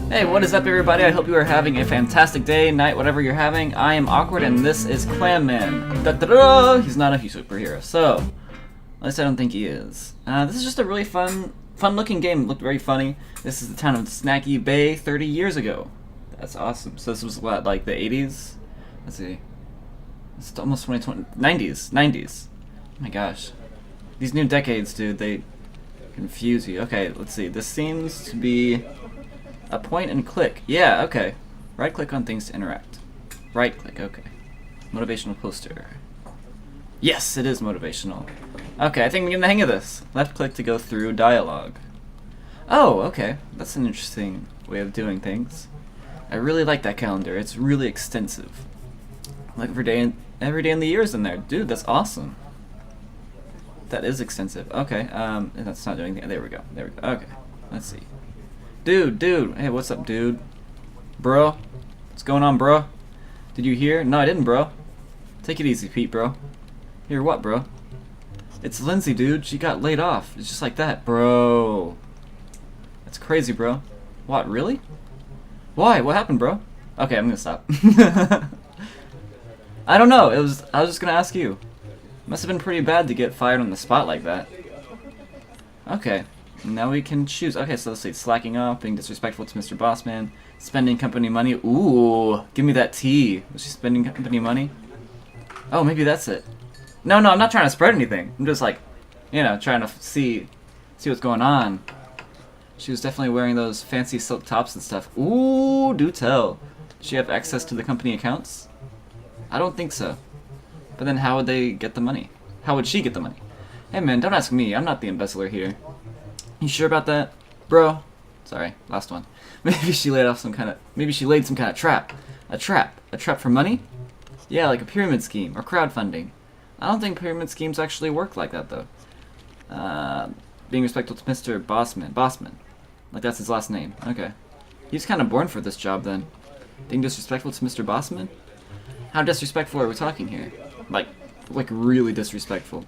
Hey, what is up everybody? I hope you are having a fantastic day, night, whatever you're having. I am Awkward and this is Clam Man. Da-da-da! He's not a superhero, so at least I don't think he is. This is just a really fun looking game. It looked very funny. This is the town of Snacky Bay 30 years ago. That's awesome. So this was what, like the 80s? Let's see. It's almost 2020. 90s. Oh my gosh. These new decades, dude, they confuse you. Okay, let's see. This seems to be a point and click. Yeah, okay. Right click on things to interact. Right click, okay. Motivational poster. Yes, it is motivational. Okay, I think I'm getting the hang of this. Left click to go through dialogue. Oh, okay. That's an interesting way of doing things. I really like that calendar. It's really extensive. Like every day in the year is in there. Dude, that's awesome. That is extensive. Okay, that's not doing anything. There we go. Okay, let's see. Dude. Hey, what's up, dude? Bro? What's going on, bro? Did you hear? No, I didn't, bro. Take it easy, Pete, bro. Hear what, bro? It's Lindsay, dude. She got laid off. It's just like that, bro. That's crazy, bro. What, really? Why? What happened, bro? Okay, I'm gonna stop. I don't know. I was just gonna ask you. Must have been pretty bad to get fired on the spot like that. Okay. Now we can choose. Okay, so let's see. Slacking off, being disrespectful to Mr. Bossman, spending company money. Ooh, give me that tea. Was she spending company money? Oh, maybe that's it. No, I'm not trying to spread anything. I'm just like, you know, trying to see what's going on. She was definitely wearing those fancy silk tops and stuff. Ooh, do tell. Does she have access to the company accounts? I don't think so. But then how would they get the money? How would she get the money? Hey man, don't ask me. I'm not the embezzler here. You sure about that? Bro? Sorry, last one. Maybe she laid some kind of trap. A trap for money? Yeah, like a pyramid scheme or crowdfunding. I don't think pyramid schemes actually work like that though. Being respectful to Mr. Bossman. Like that's his last name. Okay. He's kind of born for this job then. Being disrespectful to Mr. Bossman? How disrespectful are we talking here? Like really disrespectful.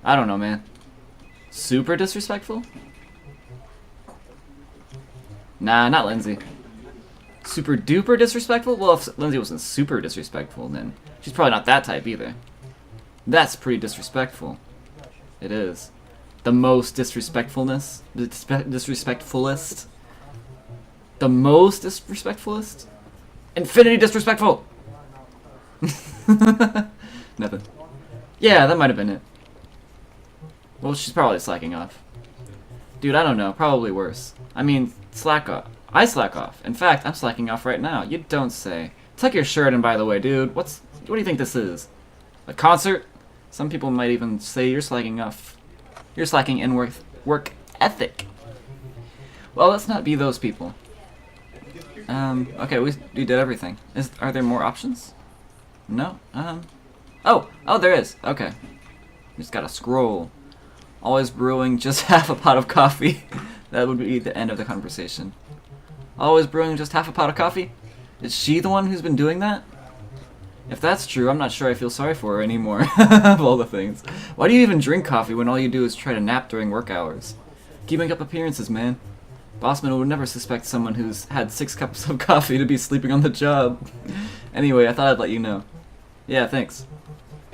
I don't know, man. Super disrespectful? Nah, not Lindsay. Super duper disrespectful? Well, if Lindsay wasn't super disrespectful, then she's probably not that type either. That's pretty disrespectful. It is. The most disrespectfulness? Disrespectfulest? The most disrespectfulest? Infinity disrespectful! Nothing. Yeah, that might have been it. Well, she's probably slacking off. Dude, I don't know. Probably worse. I mean, slack off. I slack off. In fact, I'm slacking off right now. You don't say. Tuck your shirt in, by the way, dude. What do you think this is? A concert? Some people might even say you're slacking off. You're slacking in work ethic. Well, let's not be those people. Okay, we did everything. Are there more options? No? Oh, there is. Okay. Just gotta scroll. Always brewing just half a pot of coffee. That would be the end of the conversation. Always brewing just half a pot of coffee? Is she the one who's been doing that? If that's true, I'm not sure I feel sorry for her anymore. Of all the things. Why do you even drink coffee when all you do is try to nap during work hours? Keeping up appearances, man. Bossman would never suspect someone who's had 6 cups of coffee to be sleeping on the job. Anyway, I thought I'd let you know. Yeah, thanks.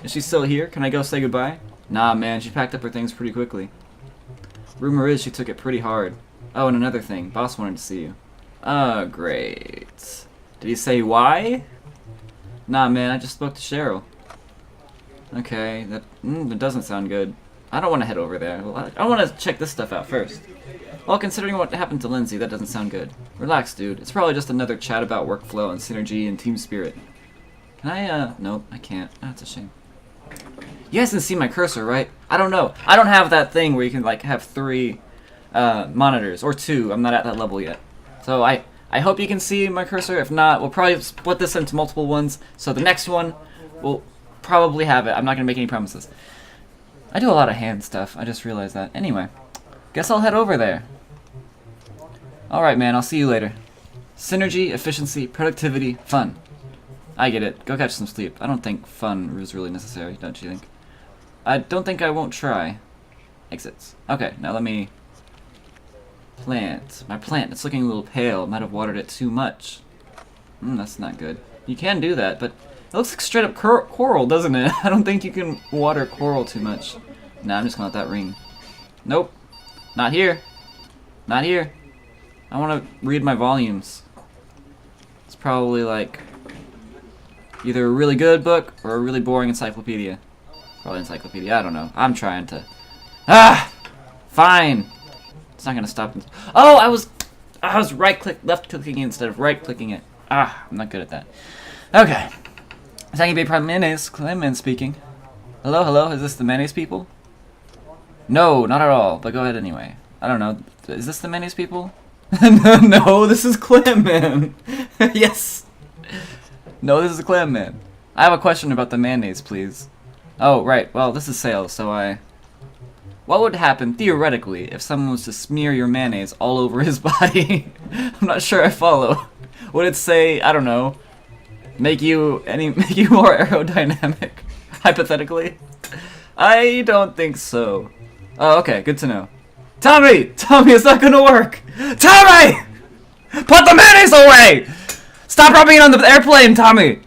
Is she still here? Can I go say goodbye? Nah, man, she packed up her things pretty quickly. Rumor is she took it pretty hard. Oh, and another thing. Boss wanted to see you. Oh, great. Did he say why? Nah, man, I just spoke to Cheryl. Okay, that doesn't sound good. I don't want to head over there. I want to check this stuff out first. Well, considering what happened to Lindsay, that doesn't sound good. Relax, dude. It's probably just another chat about workflow and synergy and team spirit. Can I, nope, I can't. That's a shame. You guys can see my cursor, right? I don't know. I don't have that thing where you can, like, have 3 monitors. Or 2. I'm not at that level yet. So I hope you can see my cursor. If not, we'll probably split this into multiple ones. So the next one will probably have it. I'm not going to make any promises. I do a lot of hand stuff. I just realized that. Anyway, guess I'll head over there. Alright, man. I'll see you later. Synergy, efficiency, productivity, fun. I get it. Go catch some sleep. I don't think fun is really necessary, don't you think? I don't think I won't try. Exits. Okay, now let me Plant. My plant. It's looking a little pale. Might have watered it too much. That's not good. You can do that, but it looks like straight up coral, doesn't it? I don't think you can water coral too much. Nah, I'm just gonna let that ring. Nope. Not here. Not here. I want to read my volumes. It's probably like either a really good book or a really boring encyclopedia. Probably encyclopedia. I don't know. I'm trying to. Ah! Fine. It's not gonna stop. Oh, I was left clicking instead of right clicking it. Ah, I'm not good at that. Okay. Thank you, Prime Mayonnaise. Clam speaking. Hello, hello. Is this the mayonnaise people? No, not at all. But go ahead anyway. I don't know. Is this the mayonnaise people? No, this is Clam Man. Yes. No, this is Clam Man. I have a question about the mayonnaise, please. Oh, right. Well, this is sales, so what would happen, theoretically, if someone was to smear your mayonnaise all over his body? I'm not sure I follow. Would it say, I don't know, make you more aerodynamic, hypothetically? I don't think so. Oh, okay, good to know. Tommy! Tommy, it's not gonna work! Tommy! Put the mayonnaise away! Stop rubbing it on the airplane, Tommy!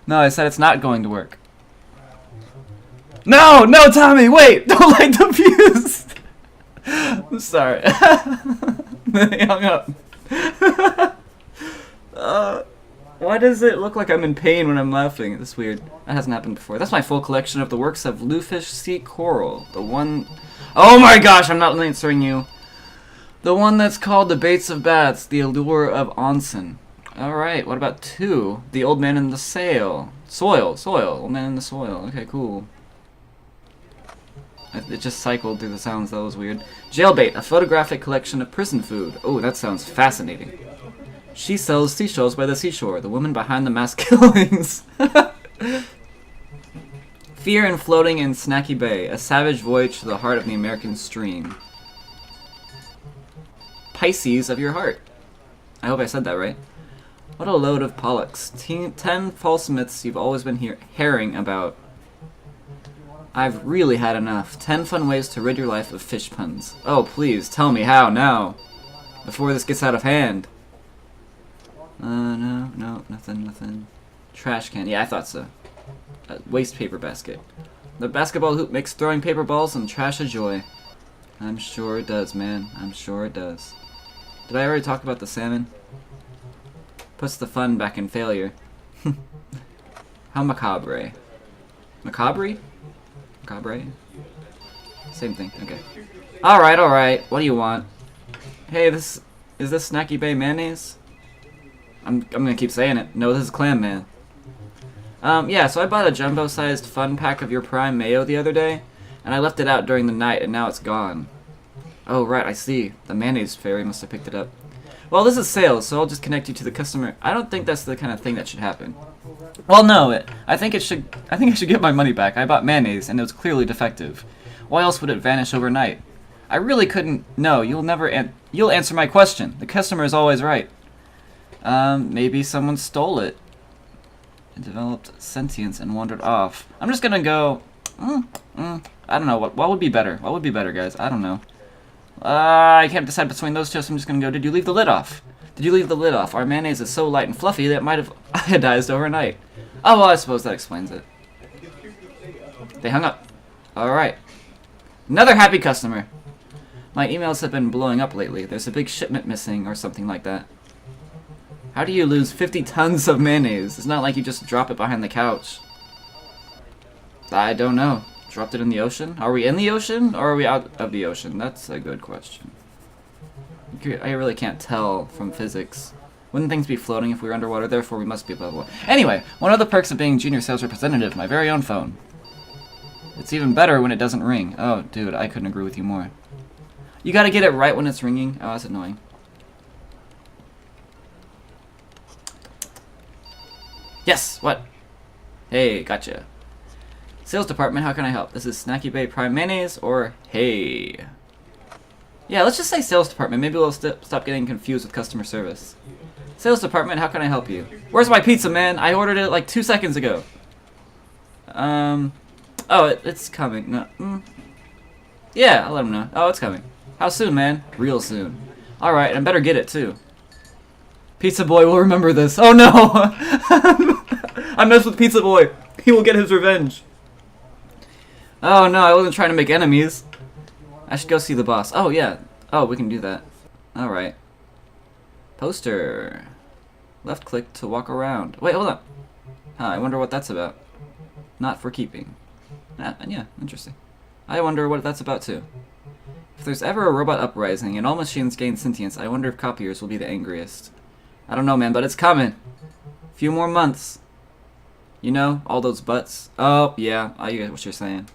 No, I said it's not going to work. No, no, Tommy, wait! Don't light the fuse! I'm sorry. He hung up. Why does it look like I'm in pain when I'm laughing? That's weird. That hasn't happened before. That's my full collection of the works of Bluefish Sea Coral. The one... Oh my gosh, I'm not answering you. The one that's called The Baits of Bats, The Allure of Onsen. Alright, what about 2? The Old Man in the Soil. Soil. Old Man in the Soil. Okay, cool. It just cycled through the sounds. That was weird. Jailbait, a photographic collection of prison food. Oh, that sounds fascinating. She sells seashells by the seashore. The woman behind the mass killings. Fear and Floating in Snacky Bay. A savage voyage to the heart of the American stream. Pisces of your heart. I hope I said that right. What a load of Pollux. 10 false myths you've always been hearing about. I've really had enough. 10 fun ways to rid your life of fish puns. Oh, please, tell me how now. Before this gets out of hand. No, nothing. Trash can. Yeah, I thought so. Waste paper basket. The basketball hoop makes throwing paper balls and trash a joy. I'm sure it does, man. I'm sure it does. Did I already talk about the salmon? Puts the fun back in failure. How macabre. Macabre? Macabre? Same thing. Okay. Alright. What do you want? Hey, is this Snacky Bay mayonnaise? I'm gonna keep saying it. No, this is Clam Man. Yeah, so I bought a jumbo-sized fun pack of your Prime Mayo the other day, and I left it out during the night, and now it's gone. Oh, right, I see. The mayonnaise fairy must have picked it up. Well, this is sales, so I'll just connect you to the customer. I don't think that's the kind of thing that should happen. Well, no, I think I should get my money back. I bought mayonnaise, and it was clearly defective. Why else would it vanish overnight? I really couldn't... No, you'll answer my question. The customer is always right. Maybe someone stole it. It developed sentience and wandered off. I'm just gonna go... I don't know. What would be better? What would be better, guys? I don't know. I can't decide between those two, so I'm just gonna go, did you leave the lid off? Did you leave the lid off? Our mayonnaise is so light and fluffy that it might have iodized overnight. Oh, well, I suppose that explains it. They hung up. Alright. Another happy customer. My emails have been blowing up lately. There's a big shipment missing or something like that. How do you lose 50 tons of mayonnaise? It's not like you just drop it behind the couch. I don't know. Dropped it in the ocean? Are we in the ocean, or are we out of the ocean? That's a good question. I really can't tell from physics. Wouldn't things be floating if we were underwater? Therefore, we must be above water. Anyway, one of the perks of being junior sales representative, my very own phone. It's even better when it doesn't ring. Oh, dude, I couldn't agree with you more. You gotta get it right when it's ringing. Oh, that's annoying. Yes, what? Hey, gotcha. Sales department, how can I help? This is Snacky Bay Prime Mayonnaise, or hey. Yeah, let's just say sales department. Maybe we'll stop getting confused with customer service. Sales department, how can I help you? Where's my pizza, man? I ordered it like 2 seconds ago. Oh, it's coming. No. Yeah, I'll let him know. Oh, it's coming. How soon, man? Real soon. Alright, and better get it, too. Pizza Boy will remember this. Oh no! I messed with Pizza Boy. He will get his revenge. Oh no, I wasn't trying to make enemies. I should go see the boss. Oh yeah. Oh, we can do that. Alright. Poster. Left click to walk around. Wait, hold on. Huh, I wonder what that's about. Not for keeping. Yeah, interesting. I wonder what that's about too. If there's ever a robot uprising and all machines gain sentience, I wonder if copiers will be the angriest. I don't know, man, but it's coming. A few more months. You know, all those butts. Oh, yeah, I get what you're saying.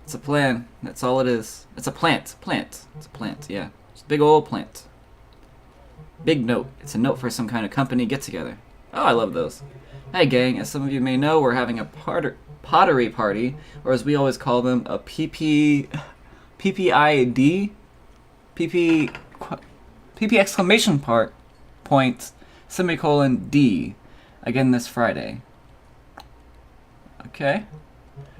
It's a plan. That's all it is. It's a plant. Plant. It's a plant, yeah. It's a big old plant. Big note. It's a note for some kind of company get-together. Oh, I love those. Hey, gang. As some of you may know, we're having a pottery party, or as we always call them, a PPID? PP exclamation point, semicolon D. Again this Friday. Okay.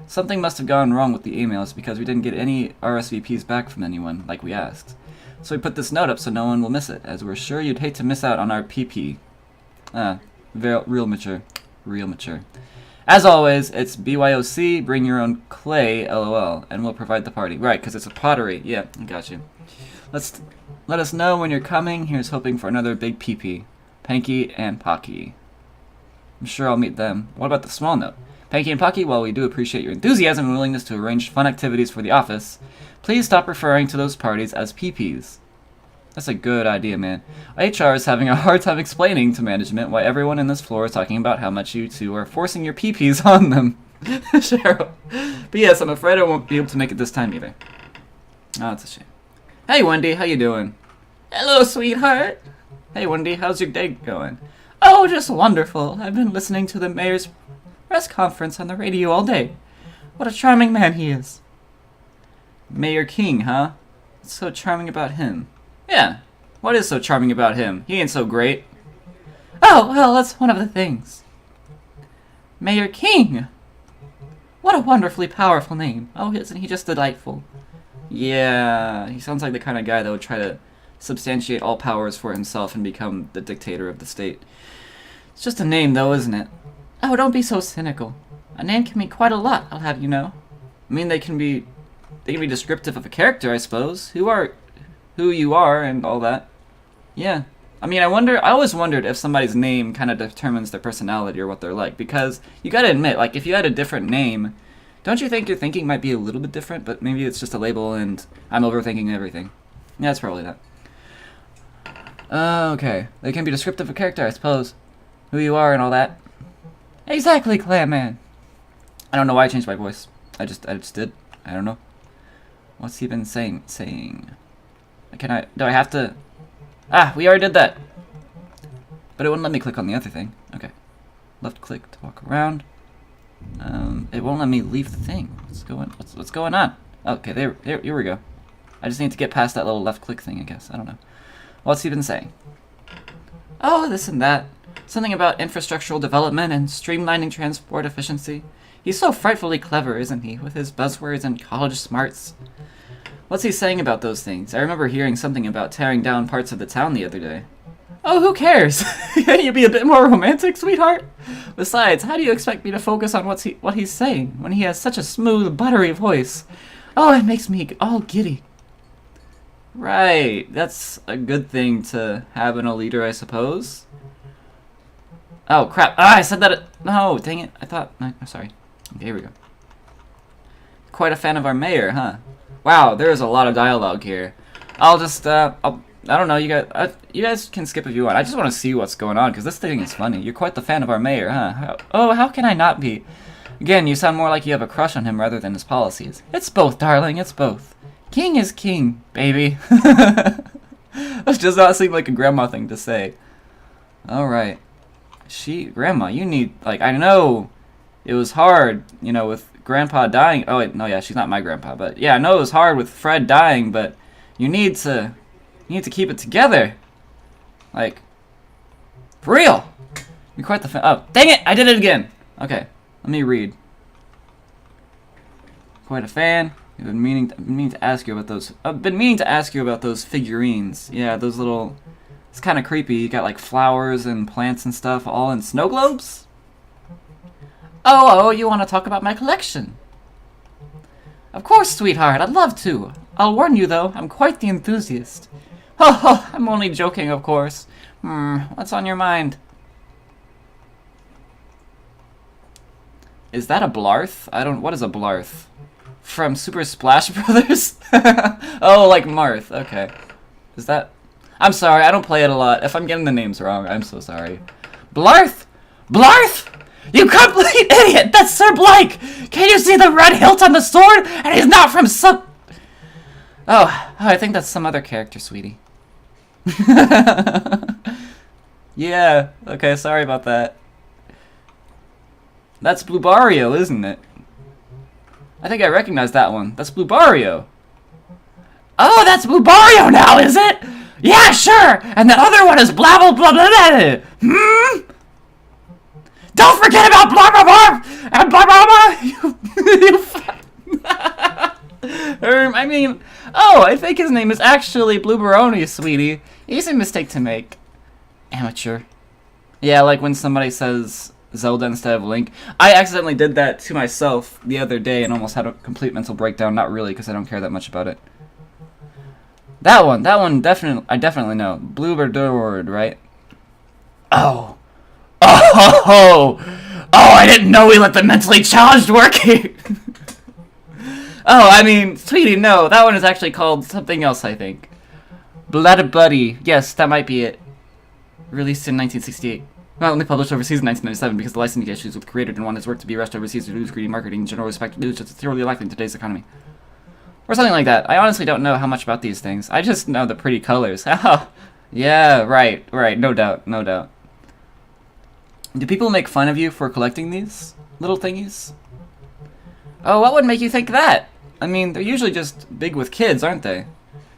Something must have gone wrong with the emails because we didn't get any RSVPs back from anyone, like we asked. So we put this note up so no one will miss it, as we're sure you'd hate to miss out on our PP. Real mature. Real mature. As always, it's BYOC, bring your own clay, LOL, and we'll provide the party. Right, because it's a pottery. Yeah, I got you. Let us know when you're coming. Here's hoping for another big PP. Panky and Pocky. I'm sure I'll meet them. What about the small note? Panky and Pocky, while we do appreciate your enthusiasm and willingness to arrange fun activities for the office, please stop referring to those parties as PPs. That's a good idea, man. HR is having a hard time explaining to management why everyone in this floor is talking about how much you two are forcing your PPs on them. Cheryl. But yes, I'm afraid I won't be able to make it this time either. Oh, that's a shame. Hey, Wendy, how you doing? Hello, sweetheart. Hey, Wendy, how's your day going? Oh, just wonderful. I've been listening to the mayor's press conference on the radio all day. What a charming man he is. Mayor King, huh? What's so charming about him? Yeah, what is so charming about him? He ain't so great. Oh, well, that's one of the things. Mayor King! What a wonderfully powerful name. Oh, isn't he just delightful? Yeah, he sounds like the kind of guy that would try to substantiate all powers for himself and become the dictator of the state. It's just a name, though, isn't it? Oh, don't be so cynical. A name can mean quite a lot, I'll have you know. I mean, they can be descriptive of a character, I suppose. Who you are and all that. Yeah. I mean, I always wondered if somebody's name kind of determines their personality or what they're like, because you gotta admit, like, if you had a different name, don't you think your thinking might be a little bit different, but maybe it's just a label and I'm overthinking everything. Yeah, it's probably that. Okay. They can be descriptive of a character, I suppose. Who you are and all that. Exactly, Clam Man. I don't know why I changed my voice. I just did. I don't know. What's he been saying? Do I have to? Ah, we already did that. But it wouldn't let me click on the other thing. Okay. Left click to walk around. It won't let me leave the thing. What's going on? Okay, here we go. I just need to get past that little left click thing, I guess. I don't know. What's he been saying? Oh, this and that. Something about infrastructural development and streamlining transport efficiency. He's so frightfully clever, isn't he, with his buzzwords and college smarts. What's he saying about those things? I remember hearing something about tearing down parts of the town the other day. Oh, who cares? Can't you be a bit more romantic, sweetheart? Besides, how do you expect me to focus on what he's saying when he has such a smooth, buttery voice? Oh, it makes me all giddy. Right, that's a good thing to have in a leader, I suppose. Oh, crap. Ah, I said that. No, dang it. I'm sorry. Okay, here we go. Quite a fan of our mayor, huh? Wow, there is a lot of dialogue here. I'll just, I don't know, you guys can skip if you want. I just want to see what's going on, because this thing is funny. You're quite the fan of our mayor, huh? How can I not be? Again, you sound more like you have a crush on him rather than his policies. It's both, darling, it's both. King is king, baby. That does not seem like a grandma thing to say. Alright. Grandma, you need, like, I know it was hard, you know, with Grandpa dying. Oh, wait, no, yeah, she's not my grandpa, but yeah, I know it was hard with Fred dying, but you need to keep it together. Like, for real. You're quite the fan. Oh, dang it, I did it again. Okay, let me read. Quite a fan. I've been meaning to ask you about those. I've been meaning to ask you about those figurines. Yeah, those little. It's kind of creepy. You got like flowers and plants and stuff, all in snow globes. Oh, you want to talk about my collection? Of course, sweetheart. I'd love to. I'll warn you though. I'm quite the enthusiast. Oh, I'm only joking, of course. What's on your mind? Is that a blarth? What is a blarth? From Super Splash Brothers? Oh, like Marth. Okay. Is that... I'm sorry, I don't play it a lot. If I'm getting the names wrong, I'm so sorry. Blarth! Blarth! You complete idiot! That's Sir Blake! Can you see the red hilt on the sword? And he's not from some... Oh, I think that's some other character, sweetie. Yeah, okay, sorry about that. That's Bluebario, isn't it? I think I recognize that one. That's Bluebario. Oh, that's Bluebario now, is it? Yeah, sure! And that other one is blah blah blah blah blah. Don't forget about blah blah blah and blah blah blah! I mean, oh, I think his name is actually Bluebaroni, sweetie. Easy mistake to make. Amateur. Yeah, like when somebody says Zelda instead of Link. I accidentally did that to myself the other day and almost had a complete mental breakdown. Not really, because I don't care that much about it. That one, definitely, I definitely know. Bluebird, right? Oh, I didn't know we let the mentally challenged working. Oh, I mean, sweetie, no, that one is actually called something else, I think. Blood Buddy, yes, that might be it. Released in 1968. Not only published overseas in 1997 because the licensing issues with the creator didn't want his work to be rushed overseas due to greedy marketing and general respect news just thoroughly lacking in today's economy. Or something like that. I honestly don't know how much about these things. I just know the pretty colors. Yeah, right, no doubt. Do people make fun of you for collecting these little thingies? Oh, what would make you think that? I mean, they're usually just big with kids, aren't they?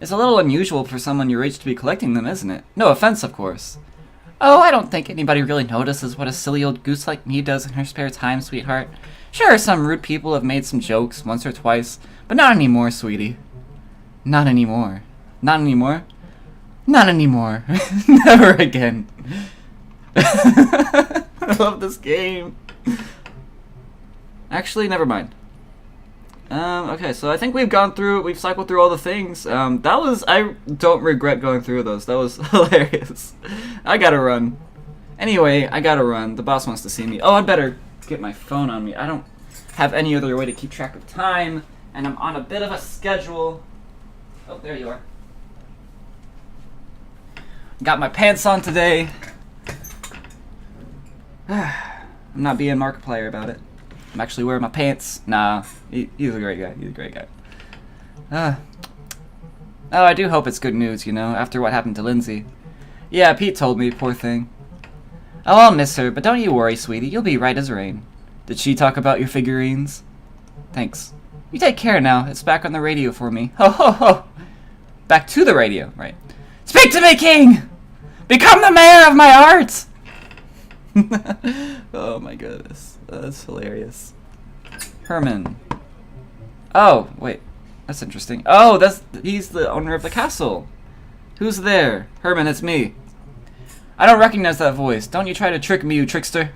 It's a little unusual for someone your age to be collecting them, isn't it? No offense, of course. Oh, I don't think anybody really notices what a silly old goose like me does in her spare time, sweetheart. Sure, some rude people have made some jokes once or twice, but not anymore, sweetie. Not anymore. Not anymore? Not anymore. Never again. I love this game. Actually, never mind. Okay, so I think we've cycled through all the things. I don't regret going through those. That was hilarious. I gotta run. Anyway, I gotta run. The boss wants to see me. Oh, I'd better get my phone on me. I don't have any other way to keep track of time, and I'm on a bit of a schedule. Oh, there you are. Got my pants on today. I'm not being Markiplier about it. I'm actually wearing my pants. Nah, he's a great guy. Oh, I do hope it's good news, you know, after what happened to Lindsay. Yeah, Pete told me, poor thing. Oh, I'll miss her, but don't you worry, sweetie. You'll be right as rain. Did she talk about your figurines? Thanks. You take care now. It's back on the radio for me. Ho ho ho! Back to the radio, right. Speak to me, King! Become the mayor of my heart! Oh my goodness. That's hilarious. Herman. Oh, wait. That's interesting. Oh, he's the owner of the castle. Who's there? Herman, it's me. I don't recognize that voice. Don't you try to trick me, you trickster.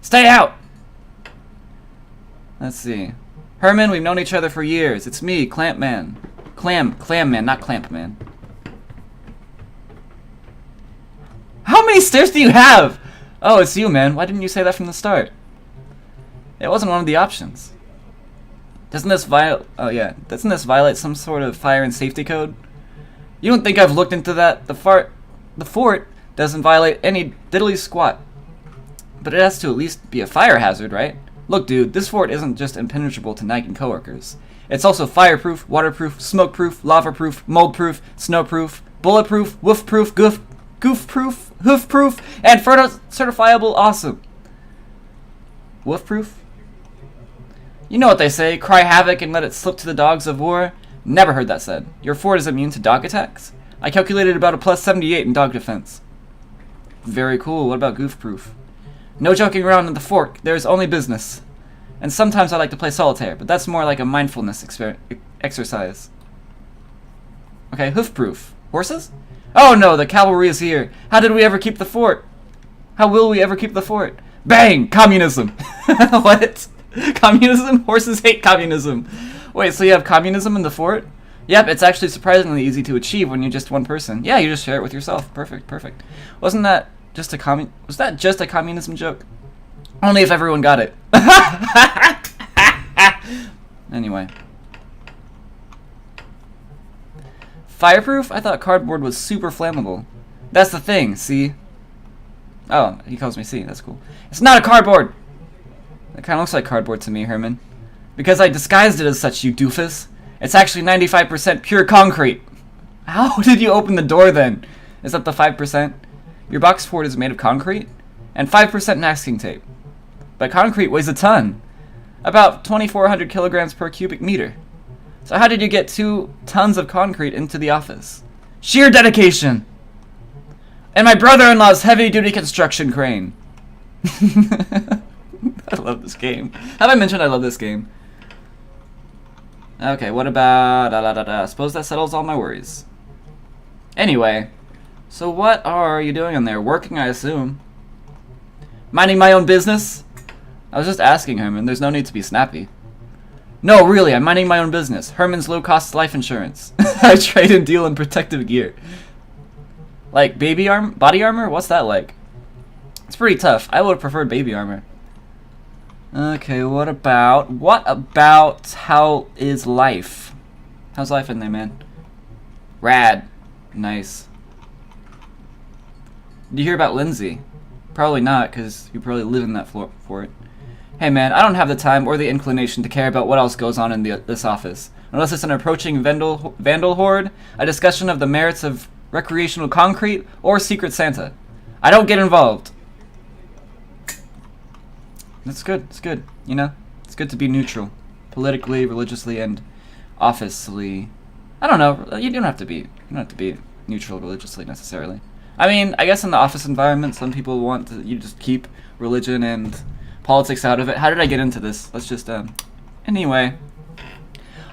Stay out! Let's see. Herman, we've known each other for years. It's me, Clamp Man. Clam Man, not Clamp Man. How many stairs do you have? Oh, it's you, man. Why didn't you say that from the start? It wasn't one of the options. Doesn't this violate some sort of fire and safety code? You don't think I've looked into that? The fort doesn't violate any diddly squat. But it has to at least be a fire hazard, right? Look, dude, this fort isn't just impenetrable to nagging coworkers. It's also fireproof, waterproof, smokeproof, lava-proof, mold-proof, snowproof, bulletproof, woof-proof, goof-proof, hoof-proof, and certifiable awesome. Woof-proof? You know what they say, cry havoc and let it slip to the dogs of war? Never heard that said. Your fort is immune to dog attacks? I calculated about a plus 78 in dog defense. Very cool. What about goof-proof? No joking around in the fort. There's only business. And sometimes I like to play solitaire, but that's more like a mindfulness exercise. Okay, hoof-proof. Horses? Oh no, the cavalry is here. How did we ever keep the fort? How will we ever keep the fort? Bang! Communism! What? Communism? Horses hate communism. Wait, so you have communism in the fort? Yep, it's actually surprisingly easy to achieve when you're just one person. Yeah, you just share it with yourself. Perfect, perfect. Wasn't that just a was that just a communism joke? Only if everyone got it. Anyway. Fireproof? I thought cardboard was super flammable. That's the thing, see? Oh, he calls me C. That's cool. It's not a cardboard! It kind of looks like cardboard to me, Herman. Because I disguised it as such, you doofus. It's actually 95% pure concrete. How did you open the door then? Is that the 5%? Your box fort is made of concrete? And 5% masking tape. But concrete weighs a ton. About 2,400 kilograms per cubic meter. So how did you get 2 tons of concrete into the office? Sheer dedication! And my brother-in-law's heavy-duty construction crane. I love this game. Have I mentioned I love this game? Okay, what about... Suppose that settles all my worries. Anyway, so what are you doing in there? Working, I assume. Minding my own business? I was just asking, Herman. There's no need to be snappy. No, really, I'm minding my own business. Herman's low-cost life insurance. I trade and deal in protective gear. Like body armor? What's that like? It's pretty tough. I would have preferred baby armor. Okay, what about how is life? How's life in there, man? Rad. Nice. Did you hear about Lindsay? Probably not, because you probably live in that floor for it. Hey man, I don't have the time or the inclination to care about what else goes on in this office. Unless it's an approaching vandal horde, a discussion of the merits of recreational concrete, or Secret Santa. I don't get involved. That's good, it's good, you know? It's good to be neutral. Politically, religiously, and officely. I don't know, you don't have to be neutral religiously necessarily. I mean, I guess in the office environment, some people want to, you just keep religion and politics out of it. How did I get into this? Let's just, anyway.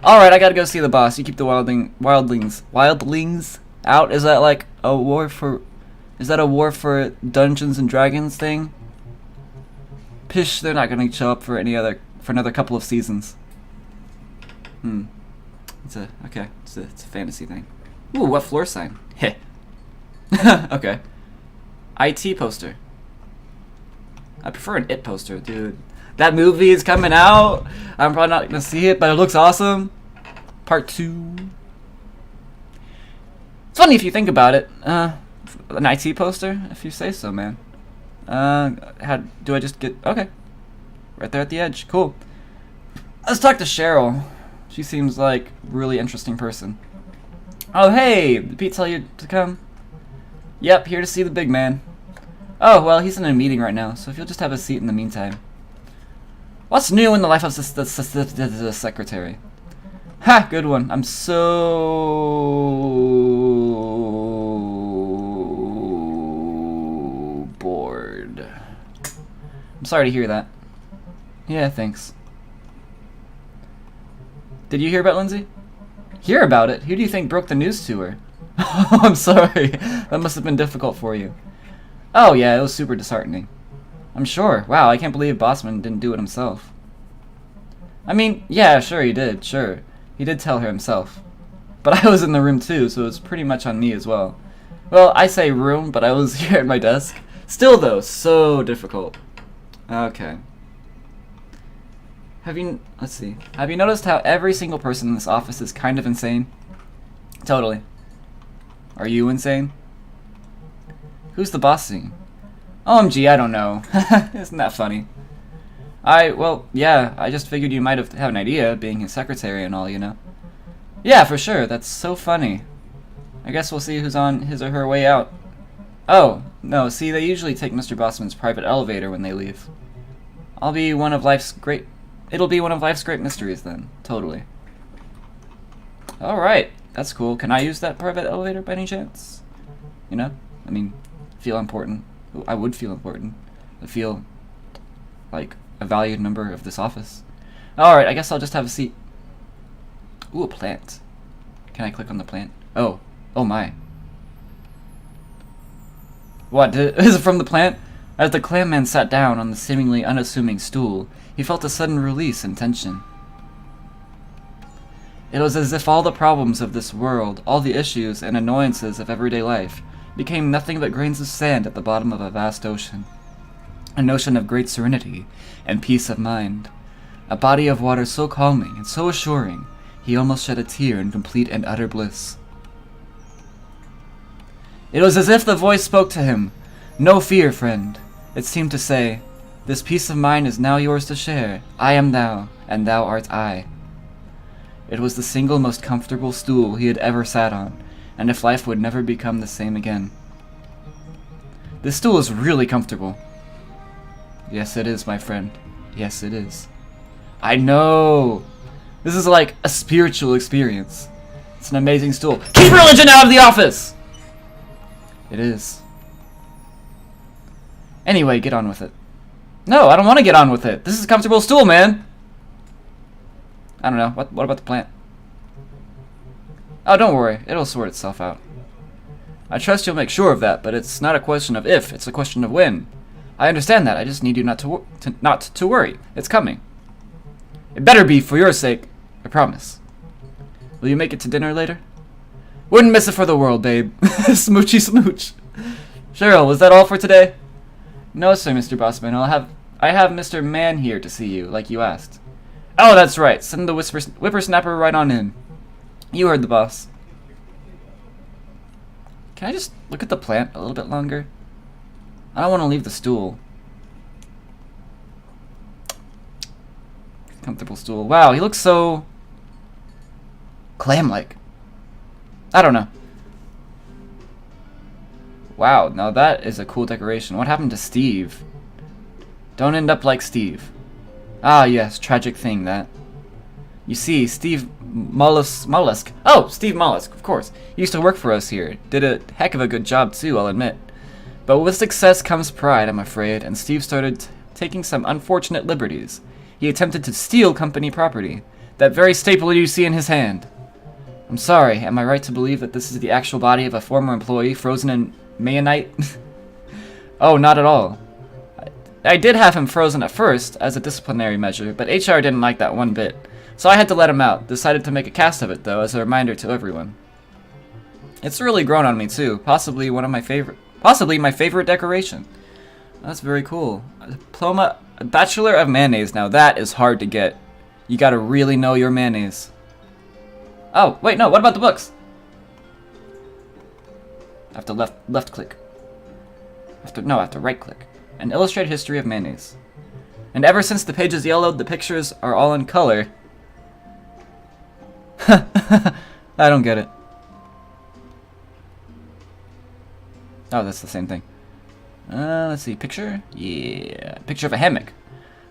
Alright, I gotta go see the boss. You keep the wildlings out. Is that like a war for, is that a war for Dungeons and Dragons thing? Pish, they're not gonna show up for another couple of seasons. It's a fantasy thing. Ooh, what floor sign? Heh. Okay. IT poster. I prefer an It poster, dude. That movie is coming out. I'm probably not gonna see it, but it looks awesome. Part 2. It's funny if you think about it. An IT poster, if you say so, man. How do I just get... Okay. Right there at the edge. Cool. Let's talk to Cheryl. She seems like a really interesting person. Oh, hey! Did Pete tell you to come? Yep, here to see the big man. Oh, well, he's in a meeting right now, so if you'll just have a seat in the meantime. What's new in the life of the secretary? Ha! Good one. I'm so... bored. I'm sorry to hear that. Yeah, thanks. Did you hear about Lindsay? Hear about it? Who do you think broke the news to her? Oh, I'm sorry. That must have been difficult for you. Oh, yeah, it was super disheartening. I'm sure. Wow, I can't believe Bossman didn't do it himself. I mean, yeah, sure he did, sure. He did tell her himself. But I was in the room too, so it was pretty much on me as well. Well, I say room, but I was here at my desk. Still though, so difficult. Okay. Let's see. Have you noticed how every single person in this office is kind of insane? Totally. Are you insane? Who's the boss scene? OMG, I don't know. Isn't that funny? Well, yeah, I just figured you might have an idea, being his secretary and all, you know? Yeah, for sure, that's so funny. I guess we'll see who's on his or her way out. Oh, no, see, they usually take Mr. Bossman's private elevator when they leave. It'll be one of life's great mysteries then, totally. Alright, that's cool. Can I use that private elevator by any chance? You know? I mean, feel important. I would feel important. I feel like a valued member of this office. Alright, I guess I'll just have a seat. Ooh, a plant. Can I click on the plant? Oh. Oh my. What? Is it from the plant? As the Clam Man sat down on the seemingly unassuming stool, he felt a sudden release and tension. It was as if all the problems of this world, all the issues and annoyances of everyday life, became nothing but grains of sand at the bottom of a vast ocean. An ocean of great serenity and peace of mind. A body of water so calming and so assuring, he almost shed a tear in complete and utter bliss. It was as if the voice spoke to him. No fear, friend. It seemed to say, this peace of mind is now yours to share. I am thou, and thou art I. It was the single most comfortable stool he had ever sat on, and if life would never become the same again. This stool is really comfortable. Yes, it is, my friend. Yes, it is. I know! This is like a spiritual experience. It's an amazing stool. Keep religion out of the office! It is. Anyway, get on with it. No, I don't want to get on with it. This is a comfortable stool, man! I don't know. What about the plant? Oh, don't worry. It'll sort itself out. I trust you'll make sure of that, but it's not a question of if, it's a question of when. I understand that. I just need you not to worry. It's coming. It better be, for your sake. I promise. Will you make it to dinner later? Wouldn't miss it for the world, babe. Smoochy smooch. Cheryl, was that all for today? No, sir, Mr. Bossman. I have Mr. Man here to see you, like you asked. Oh, that's right. Send the whippersnapper right on in. You heard the boss. Can I just look at the plant a little bit longer? I don't want to leave the stool. Comfortable stool. Wow, he looks so clam-like. I don't know. Wow, now that is a cool decoration. What happened to Steve? Don't end up like Steve. Ah, yes, tragic thing, that. You see, Steve Mollusk. Oh, Steve Mollusk, of course. He used to work for us here. Did a heck of a good job, too, I'll admit. But with success comes pride, I'm afraid, and Steve started taking some unfortunate liberties. He attempted to steal company property. That very staple you see in his hand. I'm sorry, am I right to believe that this is the actual body of a former employee frozen in mayonite? Oh, not at all. I did have him frozen at first, as a disciplinary measure, but HR didn't like that one bit. So I had to let him out. Decided to make a cast of it, though, as a reminder to everyone. It's really grown on me, too. Possibly my favorite decoration. That's very cool. A Bachelor of Mayonnaise. Now that is hard to get. You gotta really know your mayonnaise. Oh, wait, no, what about the books? I have to left click. I have to right click. An illustrated history of mayonnaise. And ever since the page is yellowed, the pictures are all in color. I don't get it. Oh, that's the same thing. Let's see. Picture? Yeah. Picture of a hammock.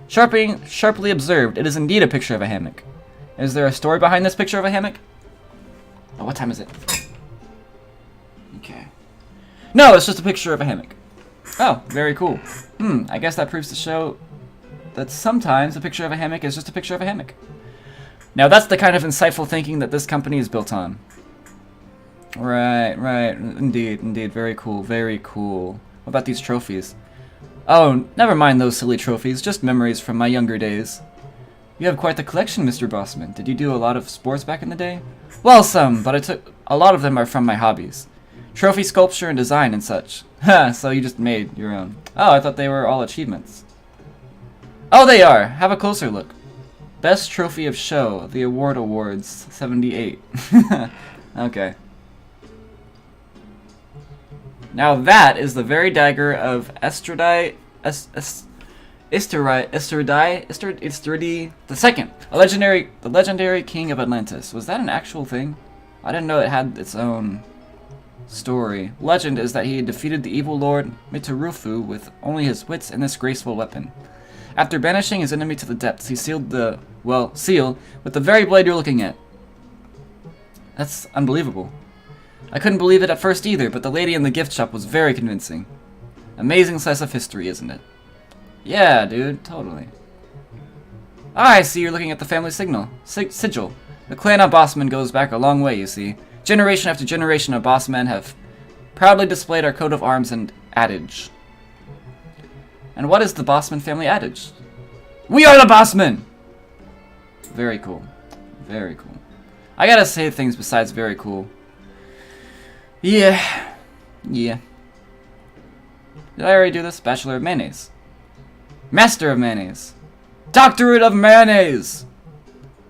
Sharply observed, it is indeed a picture of a hammock. Is there a story behind this picture of a hammock? Oh, what time is it? Okay. No, it's just a picture of a hammock. Oh, very cool. I guess that proves to show that sometimes a picture of a hammock is just a picture of a hammock. Now that's the kind of insightful thinking that this company is built on. Right, indeed, very cool, very cool. What about these trophies? Oh, never mind those silly trophies, just memories from my younger days. You have quite the collection, Mr. Bossman. Did you do a lot of sports back in the day? Well, some, but a lot of them are from my hobbies. Trophy sculpture and design and such. Ha, so you just made your own. Oh, I thought they were all achievements. Oh, they are! Have a closer look. Best Trophy of Show, the Award Awards, 78. Okay. Now that is the very dagger of Istradii the Second, the legendary king of Atlantis. Was that an actual thing? I didn't know it had its own story. Legend is that he had defeated the evil lord Mitarufu with only his wits and this graceful weapon. After banishing his enemy to the depths, he sealed the, seal with the very blade you're looking at. That's unbelievable. I couldn't believe it at first either, but the lady in the gift shop was very convincing. Amazing slice of history, isn't it? Yeah, dude, totally. Ah, I see you're looking at the family sigil. The clan of Bossmen goes back a long way, you see. Generation after generation of Bossmen have proudly displayed our coat of arms and adage. And what is the Bossman family adage? We are the Bossmen! Very cool. Very cool. I gotta say things besides very cool. Yeah. Yeah. Did I already do this? Bachelor of Mayonnaise. Master of Mayonnaise. Doctorate of Mayonnaise!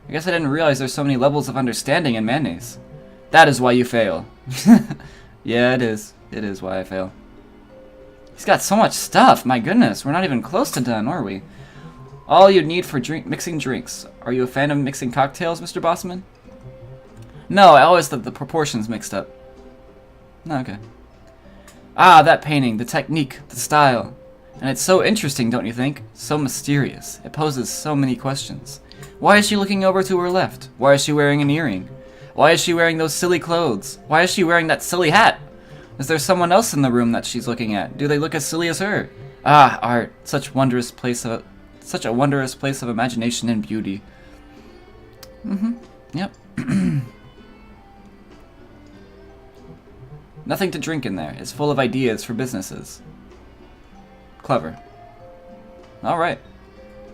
I guess I didn't realize there's so many levels of understanding in mayonnaise. That is why you fail. Yeah, it is. It is why I fail. He's got so much stuff. My goodness, we're not even close to done, are we? All you need for mixing drinks. Are you a fan of mixing cocktails, Mr. Bossman? No, I always thought the proportions mixed up. No, okay. Ah, that painting, the technique, the style. And it's so interesting, don't you think? So mysterious. It poses so many questions. Why is she looking over to her left? Why is she wearing an earring? Why is she wearing those silly clothes? Why is she wearing that silly hat? Is there someone else in the room that she's looking at? Do they look as silly as her? Ah, art, such a wondrous place of imagination and beauty. Yep. Nothing to drink in there. It's full of ideas for businesses. Clever. Alright.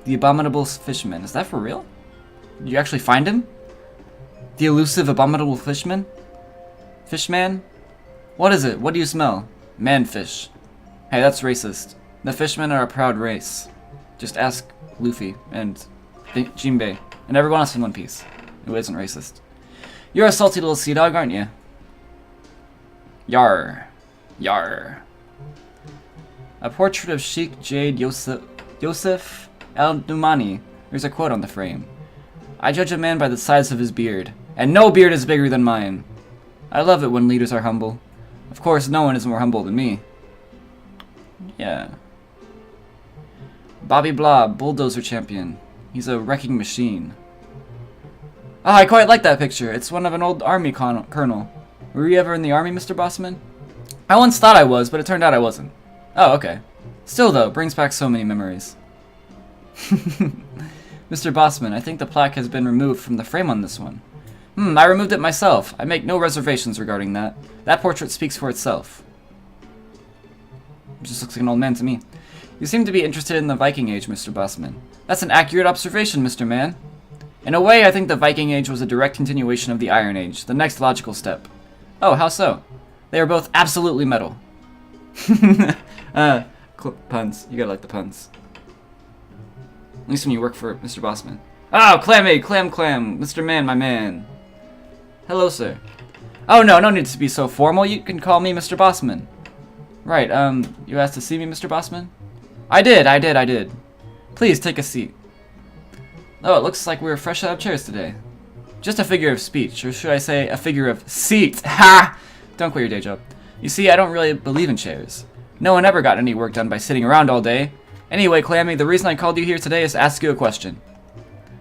The abominable fishman. Is that for real? Did you actually find him? The elusive abominable fishman? Fishman? What is it? What do you smell? Manfish. Hey, that's racist. The fishmen are a proud race. Just ask Luffy and Jinbei and everyone else in One Piece who isn't racist. You're a salty little sea dog, aren't you? Yar. Yar. A portrait of Sheikh Jade Yosef Al-Numani. There's a quote on the frame. I judge a man by the size of his beard, and no beard is bigger than mine. I love it when leaders are humble. Of course, no one is more humble than me. Yeah. Bobby Blah, bulldozer champion. He's a wrecking machine. Ah, I quite like that picture. It's one of an old army colonel. Were you ever in the army, Mr. Bossman? I once thought I was, but it turned out I wasn't. Oh, okay. Still, though, brings back so many memories. Mr. Bossman, I think the plaque has been removed from the frame on this one. I removed it myself. I make no reservations regarding that. That portrait speaks for itself. Just looks like an old man to me. You seem to be interested in the Viking Age, Mr. Bossman. That's an accurate observation, Mr. Man. In a way, I think the Viking Age was a direct continuation of the Iron Age, the next logical step. Oh, how so? They are both absolutely metal. Puns. You gotta like the puns. At least when you work for Mr. Bossman. Oh, Clammy, Clam, Mr. Man, my man. Hello, sir. Oh, no need to be so formal. You can call me Mr. Bossman. Right, you asked to see me, Mr. Bossman? I did. Please, take a seat. Oh, it looks like we're fresh out of chairs today. Just a figure of speech, or should I say a figure of seat. Ha! Don't quit your day job. You see, I don't really believe in chairs. No one ever got any work done by sitting around all day. Anyway, Clammy, the reason I called you here today is to ask you a question.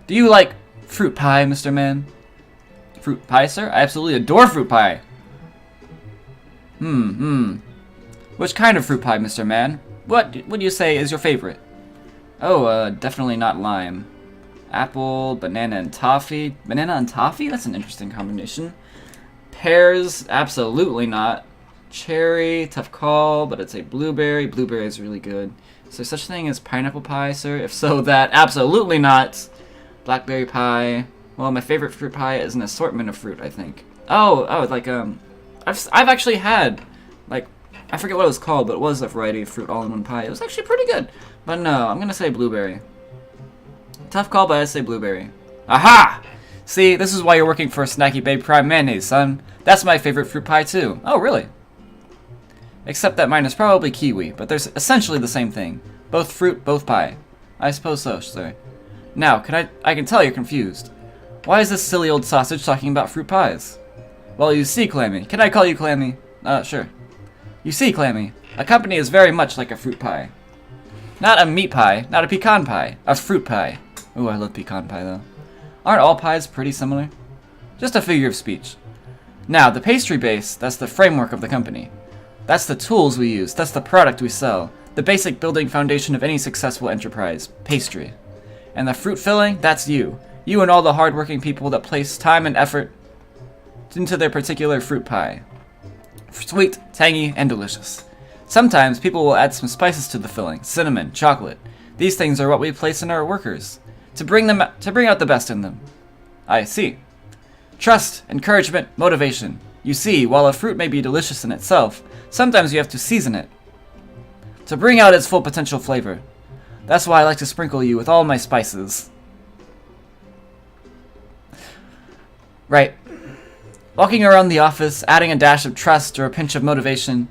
Do you like fruit pie, Mr. Man? Fruit pie, sir? I absolutely adore fruit pie. Which kind of fruit pie, Mr. Man? What would you say is your favorite? Oh, definitely not lime. Apple, banana, and toffee. Banana and toffee? That's an interesting combination. Pears? Absolutely not. Cherry? Tough call, but I'd say blueberry. Blueberry is really good. Is there such a thing as pineapple pie, sir? If so, that absolutely not. Blackberry pie. Well, my favorite fruit pie is an assortment of fruit, I think. Oh, like, I've actually had, like, I forget what it was called, but it was a variety of fruit all in one pie. It was actually pretty good. But no, I'm gonna say blueberry. Tough call, but I'd say blueberry. Aha! See, this is why you're working for Snacky Babe Prime Mayonnaise, son. That's my favorite fruit pie, too. Oh, really? Except that mine is probably kiwi, but they're essentially the same thing. Both fruit, both pie. I suppose so, sir. Now, I can tell you're confused. Why is this silly old sausage talking about fruit pies? Well, you see, Clammy. Can I call you Clammy? Sure. You see, Clammy, a company is very much like a fruit pie. Not a meat pie, not a pecan pie, a fruit pie. Ooh, I love pecan pie, though. Aren't all pies pretty similar? Just a figure of speech. Now, the pastry base, that's the framework of the company. That's the tools we use, that's the product we sell. The basic building foundation of any successful enterprise, pastry. And the fruit filling, that's you. You and all the hardworking people that place time and effort into their particular fruit pie. Sweet, tangy, and delicious. Sometimes people will add some spices to the filling, cinnamon, chocolate. These things are what we place in our workers to bring out the best in them. I see. Trust, encouragement, motivation. You see, while a fruit may be delicious in itself, sometimes you have to season it to bring out its full potential flavor. That's why I like to sprinkle you with all my spices. Right. Walking around the office, adding a dash of trust or a pinch of motivation.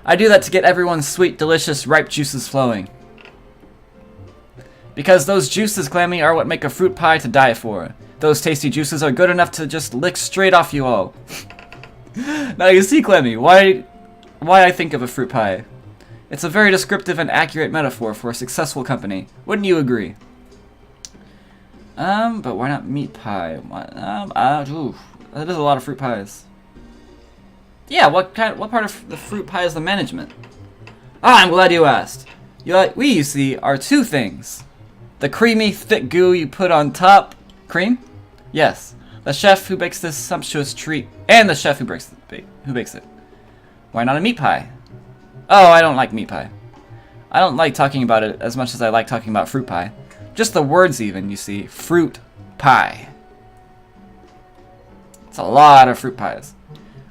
I do that to get everyone's sweet, delicious, ripe juices flowing. Because those juices, Clammy, are what make a fruit pie to die for. Those tasty juices are good enough to just lick straight off you all. Now you see, Clammy, why I think of a fruit pie. It's a very descriptive and accurate metaphor for a successful company. Wouldn't you agree? But why not meat pie? That is a lot of fruit pies. Yeah, what part of the fruit pie is the management? Ah, I'm glad you asked. We, you see, are two things. The creamy, thick goo you put on top. Cream? Yes. The chef who bakes this sumptuous treat, and the chef who bakes it. Why not a meat pie? Oh, I don't like meat pie. I don't like talking about it as much as I like talking about fruit pie. Just the words even, you see. Fruit pie. It's a lot of fruit pies.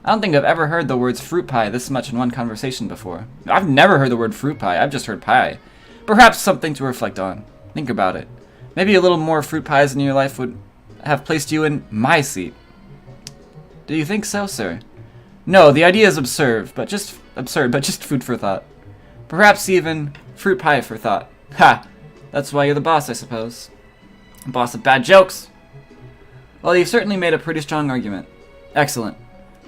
I don't think I've ever heard the words fruit pie this much in one conversation before. I've never heard the word fruit pie, I've just heard pie. Perhaps something to reflect on. Think about it. Maybe a little more fruit pies in your life would have placed you in my seat. Do you think so, sir? No, the idea is absurd, but just food for thought. Perhaps even fruit pie for thought. Ha! That's why you're the boss, I suppose. Boss of bad jokes! Well, you've certainly made a pretty strong argument. Excellent.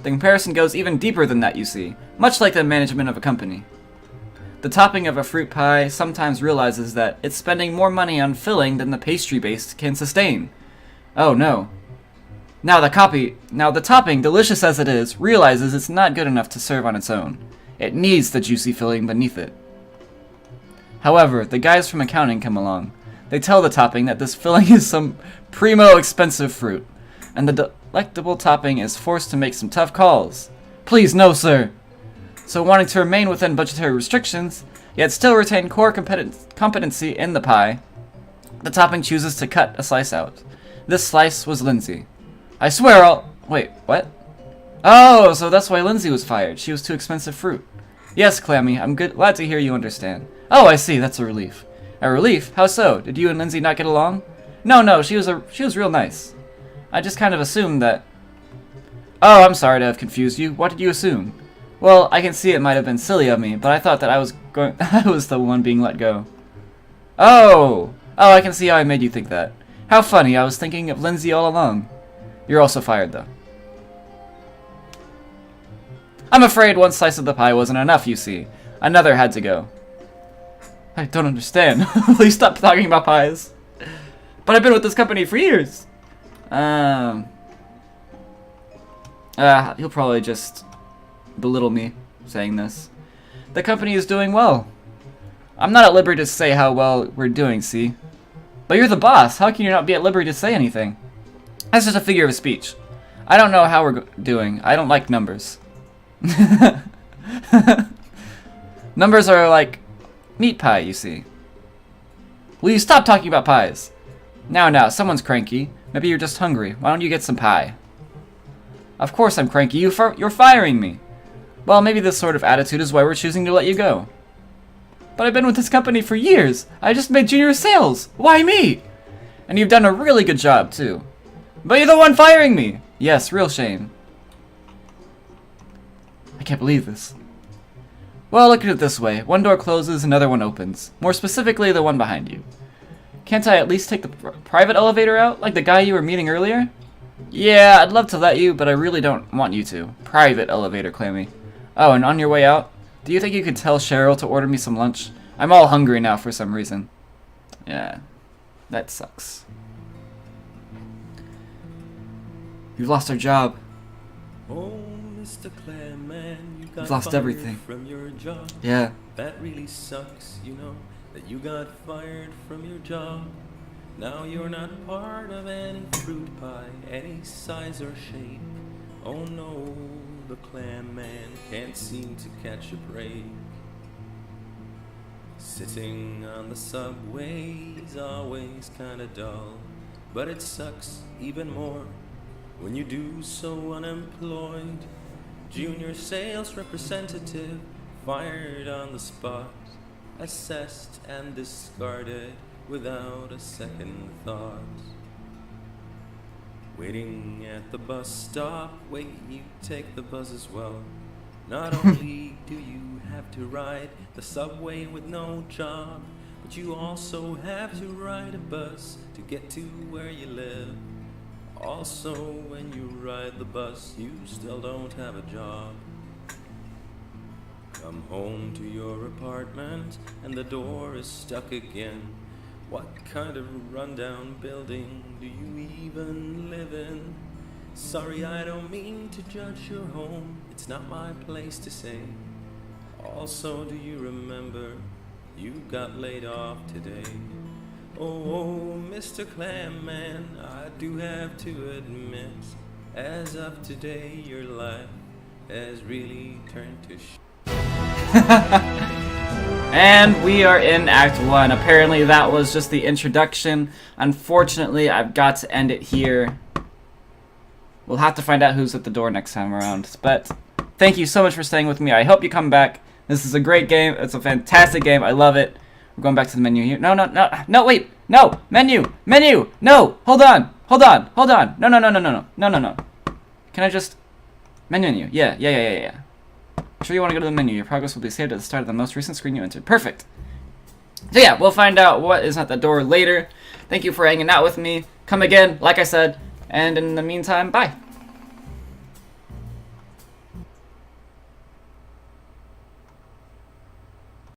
The comparison goes even deeper than that, you see, much like the management of a company. The topping of a fruit pie sometimes realizes that it's spending more money on filling than the pastry base can sustain. Oh no. Now the topping, delicious as it is, realizes it's not good enough to serve on its own. It needs the juicy filling beneath it. However, the guys from accounting come along. They tell the topping that this filling is some primo expensive fruit, and the delectable topping is forced to make some tough calls. Please, no, sir. So wanting to remain within budgetary restrictions, yet still retain core competency in the pie, the topping chooses to cut a slice out. This slice was Lindsay. I swear I'll... Wait, what? Oh, so that's why Lindsay was fired. She was too expensive fruit. Yes, Clammy, I'm glad to hear you understand. Oh, I see, that's a relief. A relief? How so? Did you and Lindsay not get along? No, she was real nice. I just kind of assumed that... Oh, I'm sorry to have confused you. What did you assume? Well, I can see it might have been silly of me, but I thought that I was the one being let go. Oh, I can see how I made you think that. How funny, I was thinking of Lindsay all along. You're also fired, though. I'm afraid one slice of the pie wasn't enough, you see. Another had to go. I don't understand. Please stop talking about pies. But I've been with this company for years. He'll probably just belittle me saying this. The company is doing well. I'm not at liberty to say how well we're doing, see? But you're the boss. How can you not be at liberty to say anything? That's just a figure of speech. I don't know how we're doing. I don't like numbers. Numbers are like meat pie, you see. Will you stop talking about pies? Now, someone's cranky. Maybe you're just hungry. Why don't you get some pie? Of course I'm cranky. You're firing me. Well, maybe this sort of attitude is why we're choosing to let you go. But I've been with this company for years. I just made junior sales. Why me? And you've done a really good job, too. But you're the one firing me. Yes, real shame. I can't believe this. Well, look at it this way. One door closes, another one opens. More specifically, the one behind you. Can't I at least take the private elevator out, like the guy you were meeting earlier? Yeah, I'd love to let you, but I really don't want you to. Private elevator, Clammy. Oh, and on your way out, do you think you could tell Cheryl to order me some lunch? I'm all hungry now for some reason. Yeah, that sucks. You've lost our job. Oh, Mr. Clam, man, you got You've lost fired everything. From your job. Yeah. That really sucks, you know, that you got fired from your job. Now you're not part of any fruit pie, any size or shape. Oh no, the clam man can't seem to catch a break. Sitting on the subway's always kinda dull, but it sucks even more when you do so unemployed. Junior sales representative fired on the spot, assessed and discarded without a second thought. Waiting at the bus stop, wait, you take the bus as well. Not only do you have to ride the subway with no job, but you also have to ride a bus to get to where you live. Also, when you ride the bus, you still don't have a job. Come home to your apartment and the door is stuck again. What kind of rundown building do you even live in? Sorry, I don't mean to judge your home, it's not my place to say. Also, do you remember you got laid off today? Oh, Mr. Clam Man, I do have to admit, as of today, your life has really turned to And we are in Act 1. Apparently that was just the introduction. Unfortunately, I've got to end it here. We'll have to find out who's at the door next time around. But thank you so much for staying with me. I hope you come back. This is a great game. It's a fantastic game. I love it. We're going back to the menu here. No, wait. No, menu. No, hold on. No. Can I just... Menu. Yeah. Sure you want to go to the menu. Your progress will be saved at the start of the most recent screen you entered. Perfect. So yeah, we'll find out what is at the door later. Thank you for hanging out with me. Come again, like I said. And in the meantime, bye.